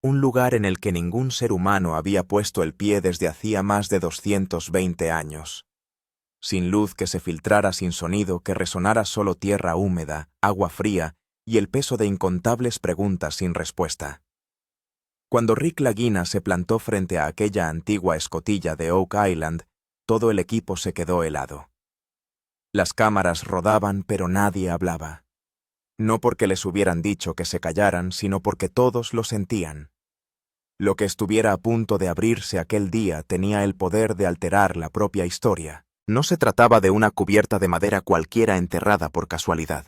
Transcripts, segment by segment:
un lugar en el que ningún ser humano había puesto el pie desde hacía más de 220 años. Sin luz que se filtrara, sin sonido que resonara, solo tierra húmeda, agua fría y el peso de incontables preguntas sin respuesta. Cuando Rick Lagina se plantó frente a aquella antigua escotilla de Oak Island, todo el equipo se quedó helado. Las cámaras rodaban, pero nadie hablaba. No porque les hubieran dicho que se callaran, sino porque todos lo sentían. Lo que estuviera a punto de abrirse aquel día tenía el poder de alterar la propia historia. No se trataba de una cubierta de madera cualquiera enterrada por casualidad.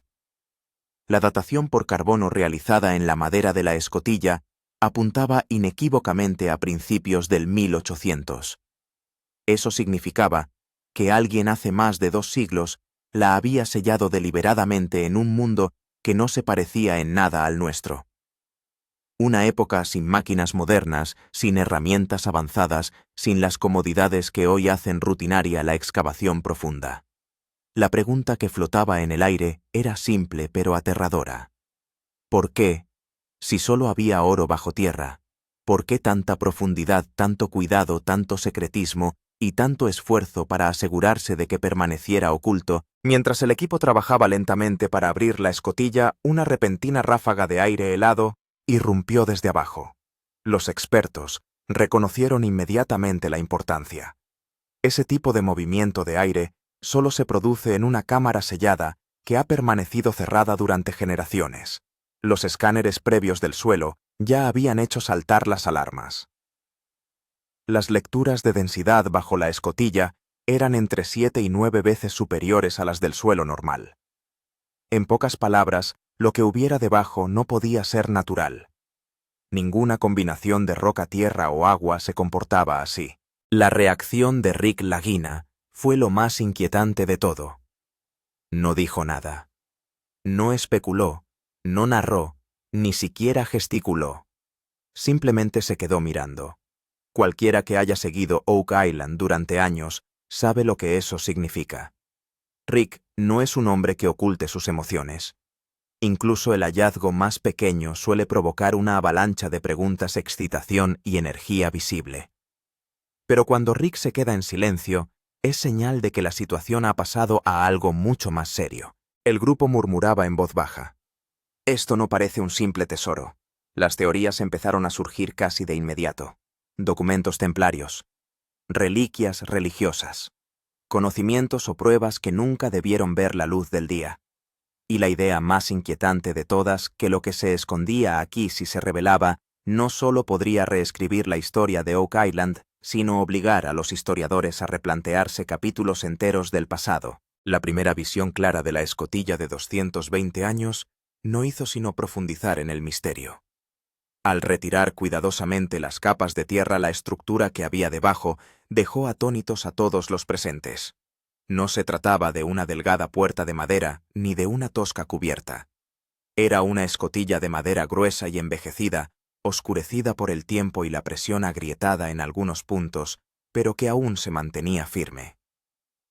La datación por carbono realizada en la madera de la escotilla apuntaba inequívocamente a principios del 1800. Eso significaba que alguien hace más de 2 siglos la había sellado deliberadamente en un mundo que no se parecía en nada al nuestro. Una época sin máquinas modernas, sin herramientas avanzadas, sin las comodidades que hoy hacen rutinaria la excavación profunda. La pregunta que flotaba en el aire era simple pero aterradora. ¿Por qué, si solo había oro bajo tierra, por qué tanta profundidad, tanto cuidado, tanto secretismo y tanto esfuerzo para asegurarse de que permaneciera oculto? Mientras el equipo trabajaba lentamente para abrir la escotilla, una repentina ráfaga de aire helado irrumpió desde abajo. Los expertos reconocieron inmediatamente la importancia. Ese tipo de movimiento de aire solo se produce en una cámara sellada que ha permanecido cerrada durante generaciones. Los escáneres previos del suelo ya habían hecho saltar las alarmas. Las lecturas de densidad bajo la escotilla eran entre 7 y 9 veces superiores a las del suelo normal. En pocas palabras, lo que hubiera debajo no podía ser natural. Ninguna combinación de roca, tierra o agua se comportaba así. La reacción de Rick Lagina fue lo más inquietante de todo. No dijo nada. No especuló, no narró, ni siquiera gesticuló. Simplemente se quedó mirando. Cualquiera que haya seguido Oak Island durante años sabe lo que eso significa. Rick no es un hombre que oculte sus emociones. Incluso el hallazgo más pequeño suele provocar una avalancha de preguntas, excitación y energía visible. Pero cuando Rick se queda en silencio, es señal de que la situación ha pasado a algo mucho más serio. El grupo murmuraba en voz baja. Esto no parece un simple tesoro. Las teorías empezaron a surgir casi de inmediato. Documentos templarios, reliquias religiosas, conocimientos o pruebas que nunca debieron ver la luz del día. Y la idea más inquietante de todas, que lo que se escondía aquí si se revelaba, no solo podría reescribir la historia de Oak Island, sino obligar a los historiadores a replantearse capítulos enteros del pasado. La primera visión clara de la escotilla de 220 años no hizo sino profundizar en el misterio. Al retirar cuidadosamente las capas de tierra, la estructura que había debajo dejó atónitos a todos los presentes. No se trataba de una delgada puerta de madera ni de una tosca cubierta. Era una escotilla de madera gruesa y envejecida, oscurecida por el tiempo y la presión, agrietada en algunos puntos, pero que aún se mantenía firme.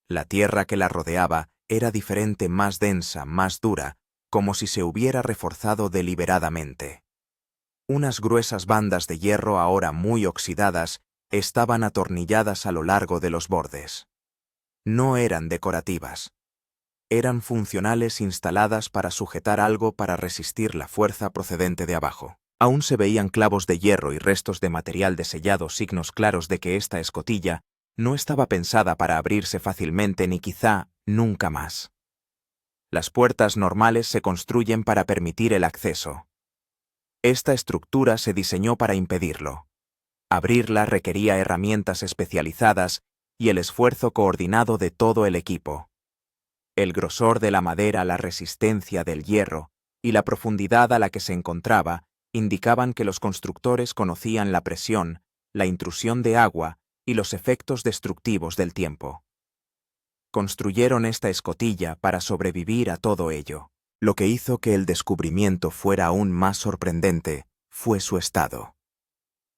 La tierra que la rodeaba era diferente, más densa, más dura, como si se hubiera reforzado deliberadamente. Unas gruesas bandas de hierro, ahora muy oxidadas, estaban atornilladas a lo largo de los bordes. No eran decorativas. Eran funcionales, instaladas para sujetar algo, para resistir la fuerza procedente de abajo. Aún se veían clavos de hierro y restos de material de sellado, signos claros de que esta escotilla no estaba pensada para abrirse fácilmente, ni quizá nunca más. Las puertas normales se construyen para permitir el acceso. Esta estructura se diseñó para impedirlo. Abrirla requería herramientas especializadas y el esfuerzo coordinado de todo el equipo. El grosor de la madera, la resistencia del hierro y la profundidad a la que se encontraba indicaban que los constructores conocían la presión, la intrusión de agua y los efectos destructivos del tiempo. Construyeron esta escotilla para sobrevivir a todo ello. Lo que hizo que el descubrimiento fuera aún más sorprendente fue su estado.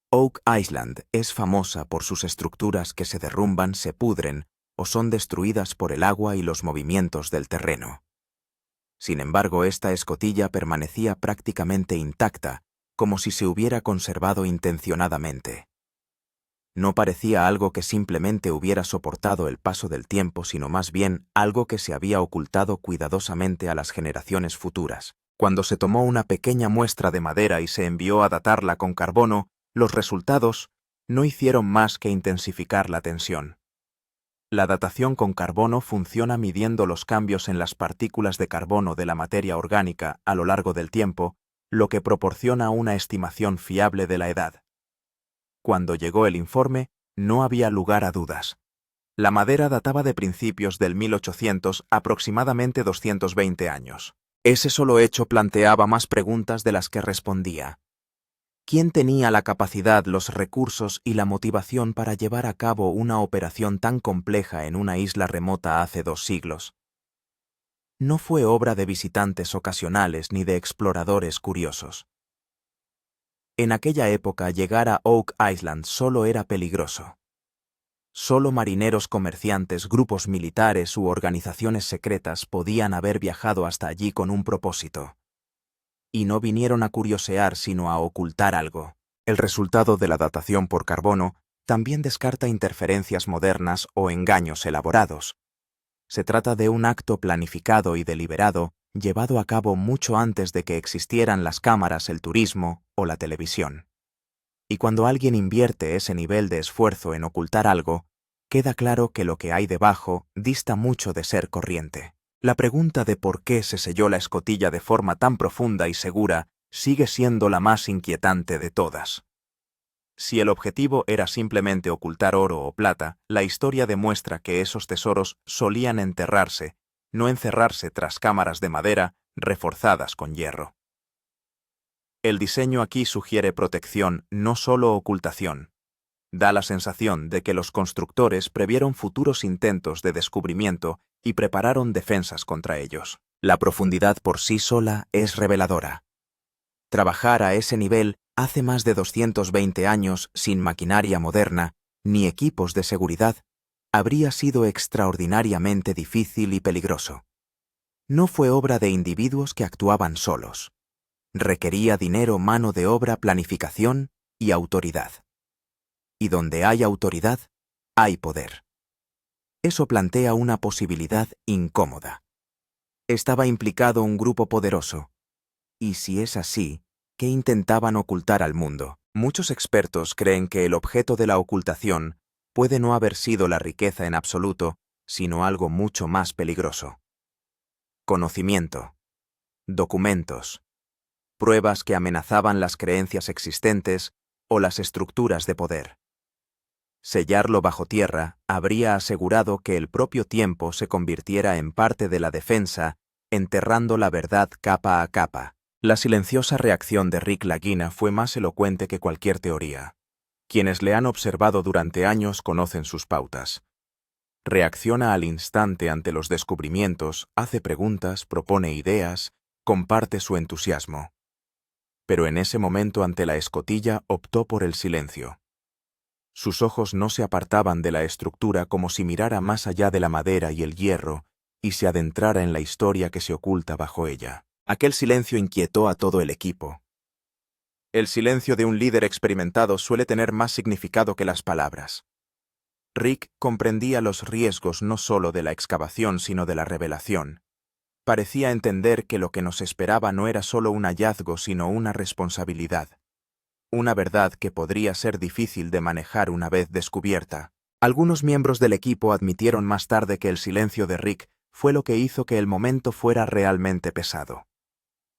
Oak Island es famosa por sus estructuras que se derrumban, se pudren o son destruidas por el agua y los movimientos del terreno. Sin embargo, esta escotilla permanecía prácticamente intacta como si se hubiera conservado intencionadamente. No parecía algo que simplemente hubiera soportado el paso del tiempo, sino más bien algo que se había ocultado cuidadosamente a las generaciones futuras. Cuando se tomó una pequeña muestra de madera y se envió a datarla con carbono, los resultados no hicieron más que intensificar la tensión. La datación con carbono funciona midiendo los cambios en las partículas de carbono de la materia orgánica a lo largo del tiempo, lo que proporciona una estimación fiable de la edad. Cuando llegó el informe, no había lugar a dudas. La madera databa de principios del 1800, aproximadamente 220 años. Ese solo hecho planteaba más preguntas de las que respondía. ¿Quién tenía la capacidad, los recursos y la motivación para llevar a cabo una operación tan compleja en una isla remota hace 2 siglos? No fue obra de visitantes ocasionales ni de exploradores curiosos. En aquella época llegar a Oak Island solo era peligroso. Solo marineros comerciantes, grupos militares u organizaciones secretas podían haber viajado hasta allí con un propósito. Y no vinieron a curiosear sino a ocultar algo. El resultado de la datación por carbono también descarta interferencias modernas o engaños elaborados. Se trata de un acto planificado y deliberado, llevado a cabo mucho antes de que existieran las cámaras, el turismo o la televisión. Y cuando alguien invierte ese nivel de esfuerzo en ocultar algo, queda claro que lo que hay debajo dista mucho de ser corriente. La pregunta de por qué se selló la escotilla de forma tan profunda y segura sigue siendo la más inquietante de todas. Si el objetivo era simplemente ocultar oro o plata, la historia demuestra que esos tesoros solían enterrarse, no encerrarse tras cámaras de madera reforzadas con hierro. El diseño aquí sugiere protección, no solo ocultación. Da la sensación de que los constructores previeron futuros intentos de descubrimiento y prepararon defensas contra ellos. La profundidad por sí sola es reveladora. Trabajar a ese nivel hace más de 220 años sin maquinaria moderna ni equipos de seguridad habría sido extraordinariamente difícil y peligroso. No fue obra de individuos que actuaban solos. Requería dinero, mano de obra, planificación y autoridad. Y donde hay autoridad, hay poder. Eso plantea una posibilidad incómoda. Estaba implicado un grupo poderoso. Y si es así, ¿qué intentaban ocultar al mundo? Muchos expertos creen que el objeto de la ocultación puede no haber sido la riqueza en absoluto, sino algo mucho más peligroso. Conocimiento, documentos, pruebas que amenazaban las creencias existentes o las estructuras de poder. Sellarlo bajo tierra habría asegurado que el propio tiempo se convirtiera en parte de la defensa, enterrando la verdad capa a capa. La silenciosa reacción de Rick Lagina fue más elocuente que cualquier teoría. Quienes le han observado durante años conocen sus pautas. Reacciona al instante ante los descubrimientos, hace preguntas, propone ideas, comparte su entusiasmo. Pero en ese momento ante la escotilla optó por el silencio. Sus ojos no se apartaban de la estructura como si mirara más allá de la madera y el hierro y se adentrara en la historia que se oculta bajo ella. Aquel silencio inquietó a todo el equipo. El silencio de un líder experimentado suele tener más significado que las palabras. Rick comprendía los riesgos no solo de la excavación sino de la revelación. Parecía entender que lo que nos esperaba no era solo un hallazgo sino una responsabilidad. Una verdad que podría ser difícil de manejar una vez descubierta. Algunos miembros del equipo admitieron más tarde que el silencio de Rick fue lo que hizo que el momento fuera realmente pesado.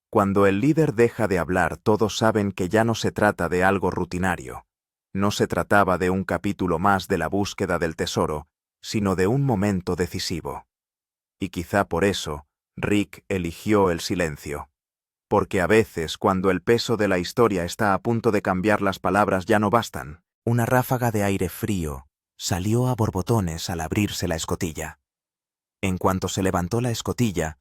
Cuando el líder deja de hablar, todos saben que ya no se trata de algo rutinario. No se trataba de un capítulo más de la búsqueda del tesoro, sino de un momento decisivo. Y quizá por eso, Rick eligió el silencio. Porque a veces, cuando el peso de la historia está a punto de cambiar, las palabras ya no bastan. Una ráfaga de aire frío salió a borbotones al abrirse la escotilla. En cuanto se levantó la escotilla,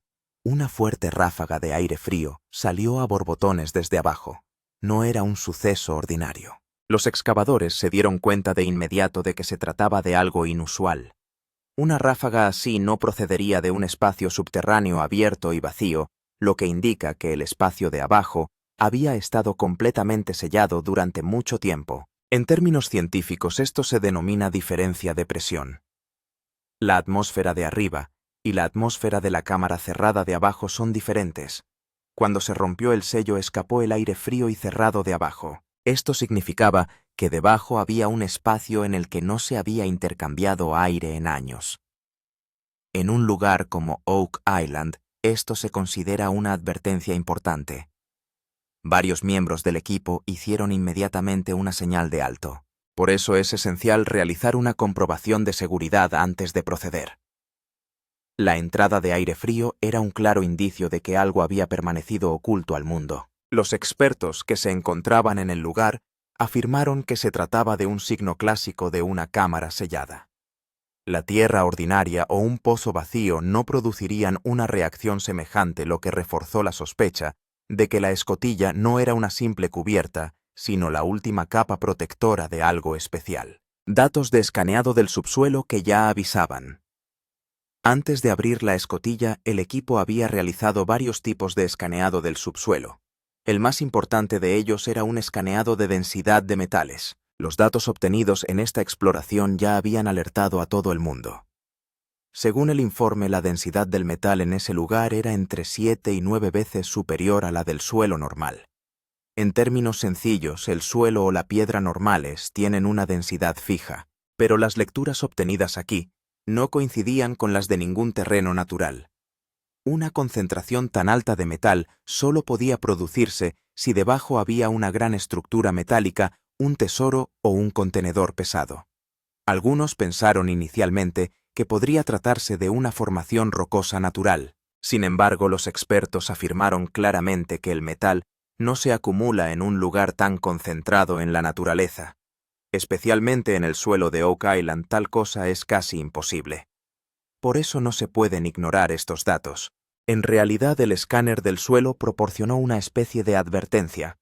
una fuerte ráfaga de aire frío salió a borbotones desde abajo. No era un suceso ordinario. Los excavadores se dieron cuenta de inmediato de que se trataba de algo inusual. Una ráfaga así no procedería de un espacio subterráneo abierto y vacío, lo que indica que el espacio de abajo había estado completamente sellado durante mucho tiempo. En términos científicos, esto se denomina diferencia de presión. La atmósfera de arriba y la atmósfera de la cámara cerrada de abajo son diferentes. Cuando se rompió el sello, escapó el aire frío y cerrado de abajo. Esto significaba que debajo había un espacio en el que no se había intercambiado aire en años. En un lugar como Oak Island, esto se considera una advertencia importante. Varios miembros del equipo hicieron inmediatamente una señal de alto. Por eso es esencial realizar una comprobación de seguridad antes de proceder. La entrada de aire frío era un claro indicio de que algo había permanecido oculto al mundo. Los expertos que se encontraban en el lugar afirmaron que se trataba de un signo clásico de una cámara sellada. La tierra ordinaria o un pozo vacío no producirían una reacción semejante, lo que reforzó la sospecha de que la escotilla no era una simple cubierta, sino la última capa protectora de algo especial. Datos de escaneado del subsuelo que ya avisaban. Antes de abrir la escotilla, el equipo había realizado varios tipos de escaneado del subsuelo. El más importante de ellos era un escaneado de densidad de metales. Los datos obtenidos en esta exploración ya habían alertado a todo el mundo. Según el informe, la densidad del metal en ese lugar era entre 7 y 9 veces superior a la del suelo normal. En términos sencillos, el suelo o la piedra normales tienen una densidad fija, pero las lecturas obtenidas aquí no coincidían con las de ningún terreno natural. Una concentración tan alta de metal solo podía producirse si debajo había una gran estructura metálica, un tesoro o un contenedor pesado. Algunos pensaron inicialmente que podría tratarse de una formación rocosa natural. Sin embargo, los expertos afirmaron claramente que el metal no se acumula en un lugar tan concentrado en la naturaleza. Especialmente en el suelo de Oak Island, tal cosa es casi imposible. Por eso no se pueden ignorar estos datos. En realidad, el escáner del suelo proporcionó una especie de advertencia.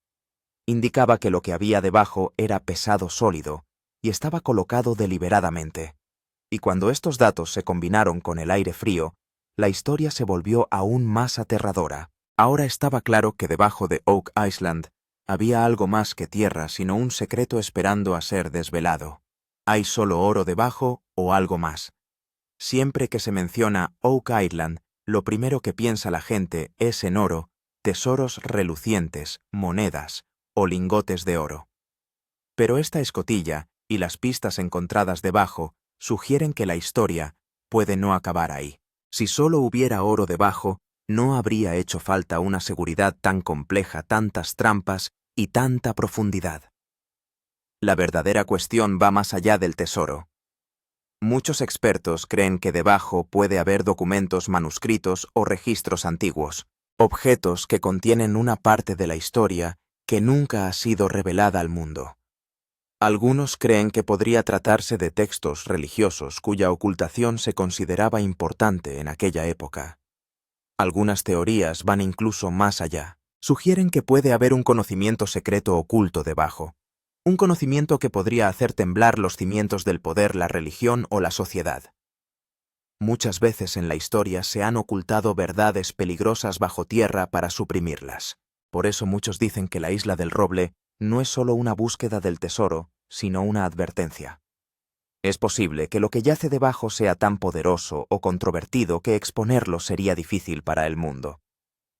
Indicaba que lo que había debajo era pesado sólido y estaba colocado deliberadamente. Y cuando estos datos se combinaron con el aire frío, la historia se volvió aún más aterradora. Ahora estaba claro que debajo de Oak Island había algo más que tierra, sino un secreto esperando a ser desvelado. ¿Hay solo oro debajo o algo más? Siempre que se menciona Oak Island, lo primero que piensa la gente es en oro, tesoros relucientes, monedas o lingotes de oro. Pero esta escotilla y las pistas encontradas debajo sugieren que la historia puede no acabar ahí. Si solo hubiera oro debajo, no habría hecho falta una seguridad tan compleja, tantas trampas y tanta profundidad. La verdadera cuestión va más allá del tesoro. Muchos expertos creen que debajo puede haber documentos manuscritos o registros antiguos, objetos que contienen una parte de la historia que nunca ha sido revelada al mundo. Algunos creen que podría tratarse de textos religiosos cuya ocultación se consideraba importante en aquella época. Algunas teorías van incluso más allá. Sugieren que puede haber un conocimiento secreto oculto debajo. Un conocimiento que podría hacer temblar los cimientos del poder, la religión o la sociedad. Muchas veces en la historia se han ocultado verdades peligrosas bajo tierra para suprimirlas. Por eso muchos dicen que la Isla del Roble no es solo una búsqueda del tesoro, sino una advertencia. Es posible que lo que yace debajo sea tan poderoso o controvertido que exponerlo sería difícil para el mundo.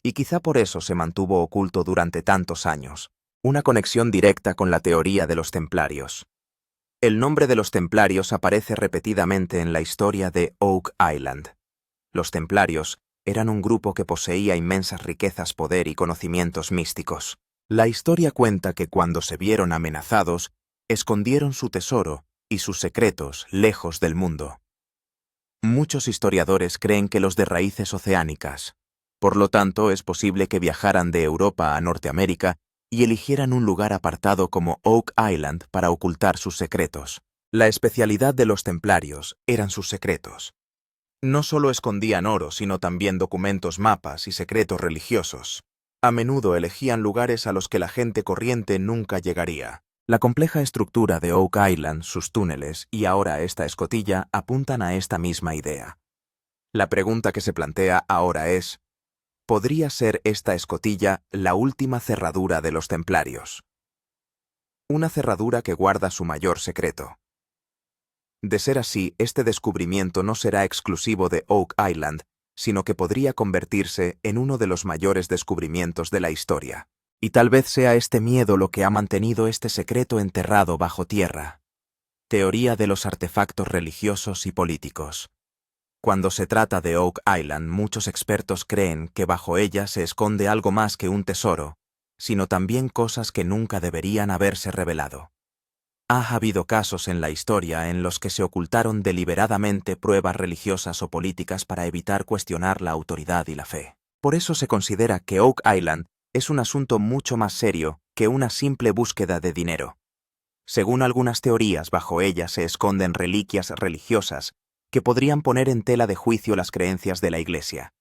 Y quizá por eso se mantuvo oculto durante tantos años. Una conexión directa con la teoría de los templarios. El nombre de los templarios aparece repetidamente en la historia de Oak Island. Los templarios eran un grupo que poseía inmensas riquezas, poder y conocimientos místicos. La historia cuenta que cuando se vieron amenazados, escondieron su tesoro y sus secretos lejos del mundo. Muchos historiadores creen que los de raíces oceánicas. Por lo tanto, es posible que viajaran de Europa a Norteamérica y eligieran un lugar apartado como Oak Island para ocultar sus secretos. La especialidad de los templarios eran sus secretos. No solo escondían oro, sino también documentos, mapas y secretos religiosos. A menudo elegían lugares a los que la gente corriente nunca llegaría. La compleja estructura de Oak Island, sus túneles y ahora esta escotilla apuntan a esta misma idea. La pregunta que se plantea ahora es: ¿Podría ser esta escotilla la última cerradura de los templarios? Una cerradura que guarda su mayor secreto. De ser así, este descubrimiento no será exclusivo de Oak Island, sino que podría convertirse en uno de los mayores descubrimientos de la historia. Y tal vez sea este miedo lo que ha mantenido este secreto enterrado bajo tierra. Teoría de los artefactos religiosos y políticos. Cuando se trata de Oak Island, muchos expertos creen que bajo ella se esconde algo más que un tesoro, sino también cosas que nunca deberían haberse revelado. Ha habido casos en la historia en los que se ocultaron deliberadamente pruebas religiosas o políticas para evitar cuestionar la autoridad y la fe. Por eso se considera que Oak Island es un asunto mucho más serio que una simple búsqueda de dinero. Según algunas teorías, bajo ella se esconden reliquias religiosas que podrían poner en tela de juicio las creencias de la Iglesia.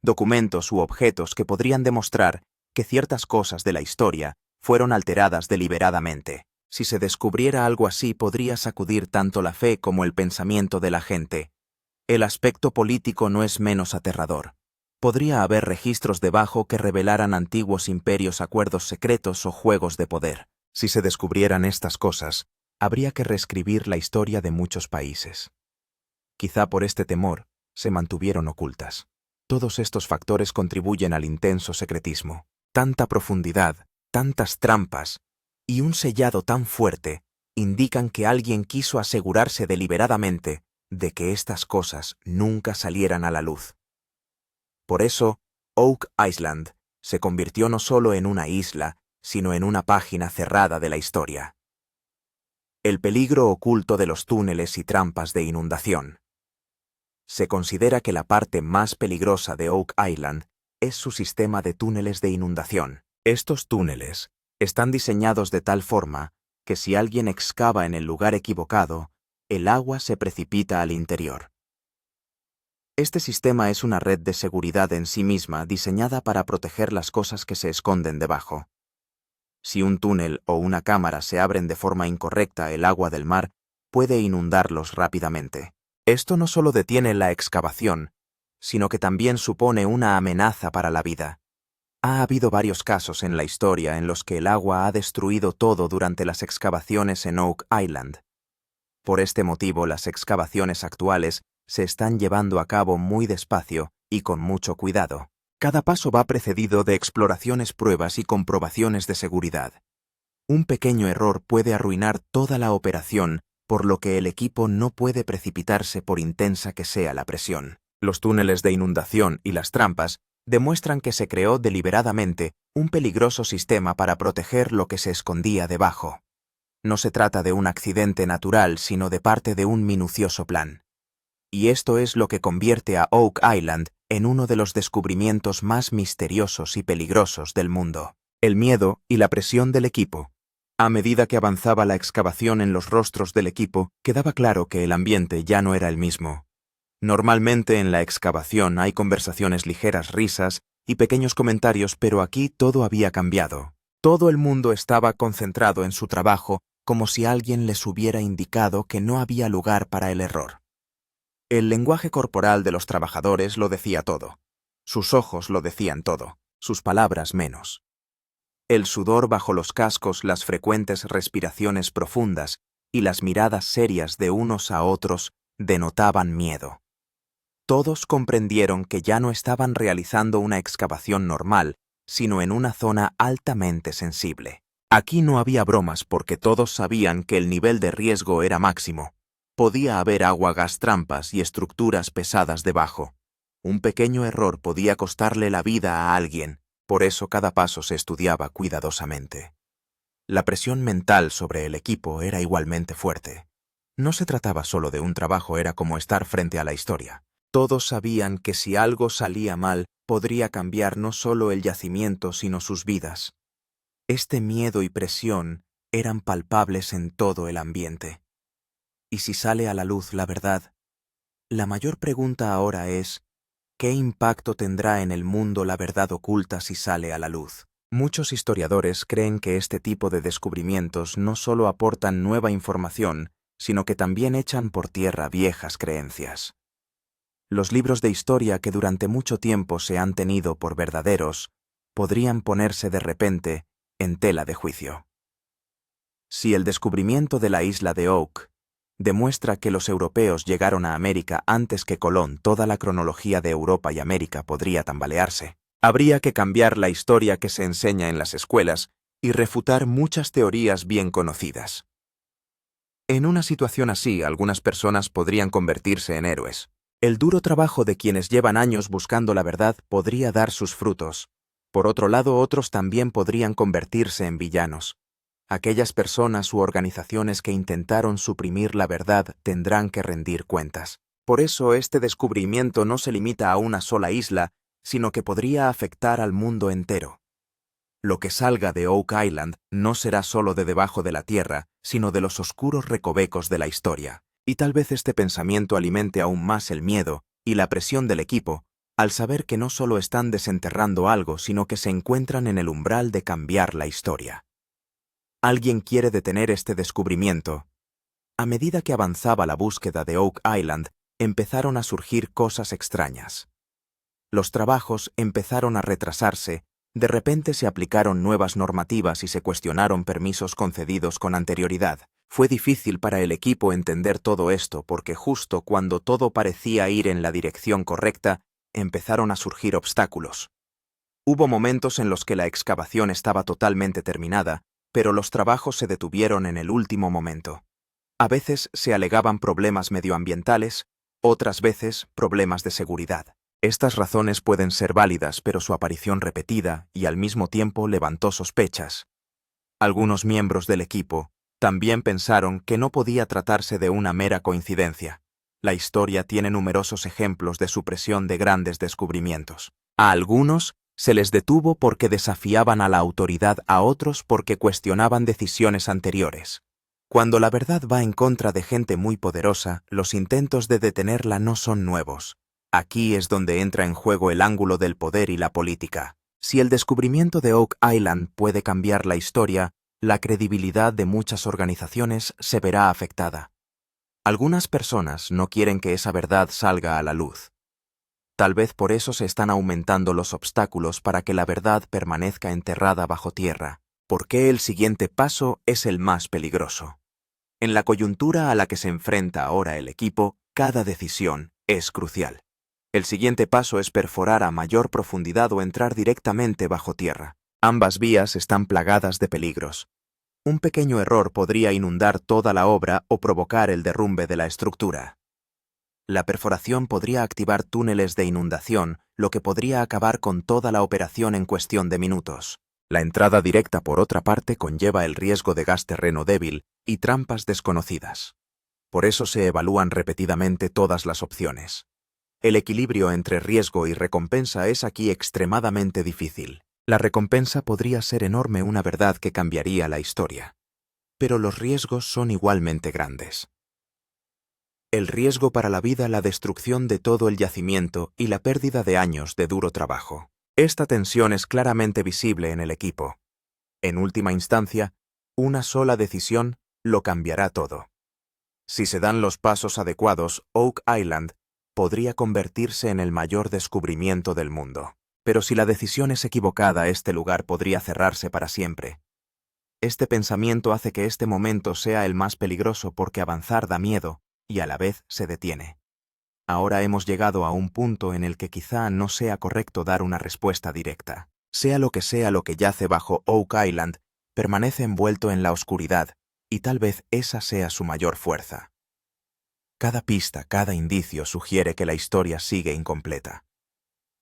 Documentos u objetos que podrían demostrar que ciertas cosas de la historia fueron alteradas deliberadamente. Si se descubriera algo así, podría sacudir tanto la fe como el pensamiento de la gente. El aspecto político no es menos aterrador. Podría haber registros debajo que revelaran antiguos imperios, acuerdos secretos o juegos de poder. Si se descubrieran estas cosas, habría que reescribir la historia de muchos países. Quizá por este temor, se mantuvieron ocultas. Todos estos factores contribuyen al intenso secretismo. Tanta profundidad, tantas trampas, y un sellado tan fuerte indican que alguien quiso asegurarse deliberadamente de que estas cosas nunca salieran a la luz. Por eso, Oak Island se convirtió no solo en una isla, sino en una página cerrada de la historia. El peligro oculto de los túneles y trampas de inundación. Se considera que la parte más peligrosa de Oak Island es su sistema de túneles de inundación. Estos túneles están diseñados de tal forma que si alguien excava en el lugar equivocado, el agua se precipita al interior. Este sistema es una red de seguridad en sí misma diseñada para proteger las cosas que se esconden debajo. Si un túnel o una cámara se abren de forma incorrecta, el agua del mar puede inundarlos rápidamente. Esto no solo detiene la excavación, sino que también supone una amenaza para la vida. Ha habido varios casos en la historia en los que el agua ha destruido todo durante las excavaciones en Oak Island. Por este motivo, las excavaciones actuales se están llevando a cabo muy despacio y con mucho cuidado. Cada paso va precedido de exploraciones, pruebas y comprobaciones de seguridad. Un pequeño error puede arruinar toda la operación, por lo que el equipo no puede precipitarse por intensa que sea la presión. Los túneles de inundación y las trampas demuestran que se creó deliberadamente un peligroso sistema para proteger lo que se escondía debajo. No se trata de un accidente natural, sino de parte de un minucioso plan. Y esto es lo que convierte a Oak Island en uno de los descubrimientos más misteriosos y peligrosos del mundo. El miedo y la presión del equipo. A medida que avanzaba la excavación, en los rostros del equipo quedaba claro que el ambiente ya no era el mismo. Normalmente en la excavación hay conversaciones ligeras, risas y pequeños comentarios, pero aquí todo había cambiado. Todo el mundo estaba concentrado en su trabajo, como si alguien les hubiera indicado que no había lugar para el error. El lenguaje corporal de los trabajadores lo decía todo. Sus ojos lo decían todo, sus palabras menos. El sudor bajo los cascos, las frecuentes respiraciones profundas y las miradas serias de unos a otros denotaban miedo. Todos comprendieron que ya no estaban realizando una excavación normal, sino en una zona altamente sensible. Aquí no había bromas porque todos sabían que el nivel de riesgo era máximo. Podía haber agua, gas, trampas y estructuras pesadas debajo. Un pequeño error podía costarle la vida a alguien, por eso cada paso se estudiaba cuidadosamente. La presión mental sobre el equipo era igualmente fuerte. No se trataba solo de un trabajo, era como estar frente a la historia. Todos sabían que si algo salía mal, podría cambiar no solo el yacimiento, sino sus vidas. Este miedo y presión eran palpables en todo el ambiente. ¿Y si sale a la luz la verdad? La mayor pregunta ahora es, ¿qué impacto tendrá en el mundo la verdad oculta si sale a la luz? Muchos historiadores creen que este tipo de descubrimientos no solo aportan nueva información, sino que también echan por tierra viejas creencias. Los libros de historia que durante mucho tiempo se han tenido por verdaderos podrían ponerse de repente en tela de juicio. Si el descubrimiento de la isla de Oak demuestra que los europeos llegaron a América antes que Colón, toda la cronología de Europa y América podría tambalearse. Habría que cambiar la historia que se enseña en las escuelas y refutar muchas teorías bien conocidas. En una situación así, algunas personas podrían convertirse en héroes. El duro trabajo de quienes llevan años buscando la verdad podría dar sus frutos. Por otro lado, otros también podrían convertirse en villanos. Aquellas personas u organizaciones que intentaron suprimir la verdad tendrán que rendir cuentas. Por eso, este descubrimiento no se limita a una sola isla, sino que podría afectar al mundo entero. Lo que salga de Oak Island no será solo de debajo de la tierra, sino de los oscuros recovecos de la historia. Y tal vez este pensamiento alimente aún más el miedo y la presión del equipo, al saber que no solo están desenterrando algo, sino que se encuentran en el umbral de cambiar la historia. Alguien quiere detener este descubrimiento. A medida que avanzaba la búsqueda de Oak Island, empezaron a surgir cosas extrañas. Los trabajos empezaron a retrasarse, de repente se aplicaron nuevas normativas y se cuestionaron permisos concedidos con anterioridad. Fue difícil para el equipo entender todo esto porque justo cuando todo parecía ir en la dirección correcta, empezaron a surgir obstáculos. Hubo momentos en los que la excavación estaba totalmente terminada, pero los trabajos se detuvieron en el último momento. A veces se alegaban problemas medioambientales, otras veces problemas de seguridad. Estas razones pueden ser válidas, pero su aparición repetida y al mismo tiempo levantó sospechas. Algunos miembros del equipo también pensaron que no podía tratarse de una mera coincidencia. La historia tiene numerosos ejemplos de supresión de grandes descubrimientos. A algunos se les detuvo porque desafiaban a la autoridad, a otros porque cuestionaban decisiones anteriores. Cuando la verdad va en contra de gente muy poderosa, los intentos de detenerla no son nuevos. Aquí es donde entra en juego el ángulo del poder y la política. Si el descubrimiento de Oak Island puede cambiar la historia, la credibilidad de muchas organizaciones se verá afectada. Algunas personas no quieren que esa verdad salga a la luz. Tal vez por eso se están aumentando los obstáculos para que la verdad permanezca enterrada bajo tierra. ¿Por qué el siguiente paso es el más peligroso? En la coyuntura a la que se enfrenta ahora el equipo, cada decisión es crucial. El siguiente paso es perforar a mayor profundidad o entrar directamente bajo tierra. Ambas vías están plagadas de peligros. Un pequeño error podría inundar toda la obra o provocar el derrumbe de la estructura. La perforación podría activar túneles de inundación, lo que podría acabar con toda la operación en cuestión de minutos. La entrada directa, por otra parte, conlleva el riesgo de gas terreno débil y trampas desconocidas. Por eso se evalúan repetidamente todas las opciones. El equilibrio entre riesgo y recompensa es aquí extremadamente difícil. La recompensa podría ser enorme, una verdad que cambiaría la historia. Pero los riesgos son igualmente grandes. El riesgo para la vida, la destrucción de todo el yacimiento y la pérdida de años de duro trabajo. Esta tensión es claramente visible en el equipo. En última instancia, una sola decisión lo cambiará todo. Si se dan los pasos adecuados, Oak Island podría convertirse en el mayor descubrimiento del mundo. Pero si la decisión es equivocada, este lugar podría cerrarse para siempre. Este pensamiento hace que este momento sea el más peligroso porque avanzar da miedo y a la vez se detiene. Ahora hemos llegado a un punto en el que quizá no sea correcto dar una respuesta directa. Sea lo que yace bajo Oak Island, permanece envuelto en la oscuridad, y tal vez esa sea su mayor fuerza. Cada pista, cada indicio sugiere que la historia sigue incompleta.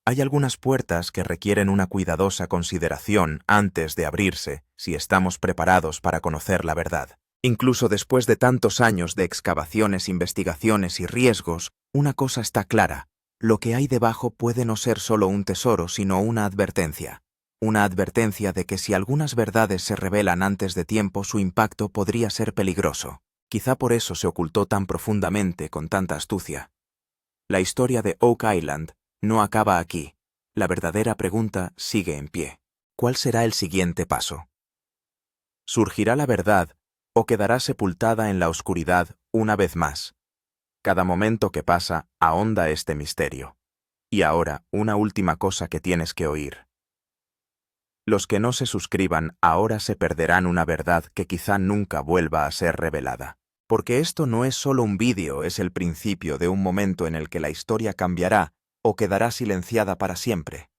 Hay algunas puertas que requieren una cuidadosa consideración antes de abrirse si estamos preparados para conocer la verdad. Incluso después de tantos años de excavaciones, investigaciones y riesgos, una cosa está clara: lo que hay debajo puede no ser solo un tesoro, sino una advertencia. Una advertencia de que si algunas verdades se revelan antes de tiempo, su impacto podría ser peligroso. Quizá por eso se ocultó tan profundamente, con tanta astucia. La historia de Oak Island no acaba aquí. La verdadera pregunta sigue en pie. ¿Cuál será el siguiente paso? ¿Surgirá la verdad o quedará sepultada en la oscuridad una vez más? Cada momento que pasa ahonda este misterio. Y ahora, una última cosa que tienes que oír. Los que no se suscriban ahora se perderán una verdad que quizá nunca vuelva a ser revelada. Porque esto no es solo un vídeo, es el principio de un momento en el que la historia cambiará o quedará silenciada para siempre.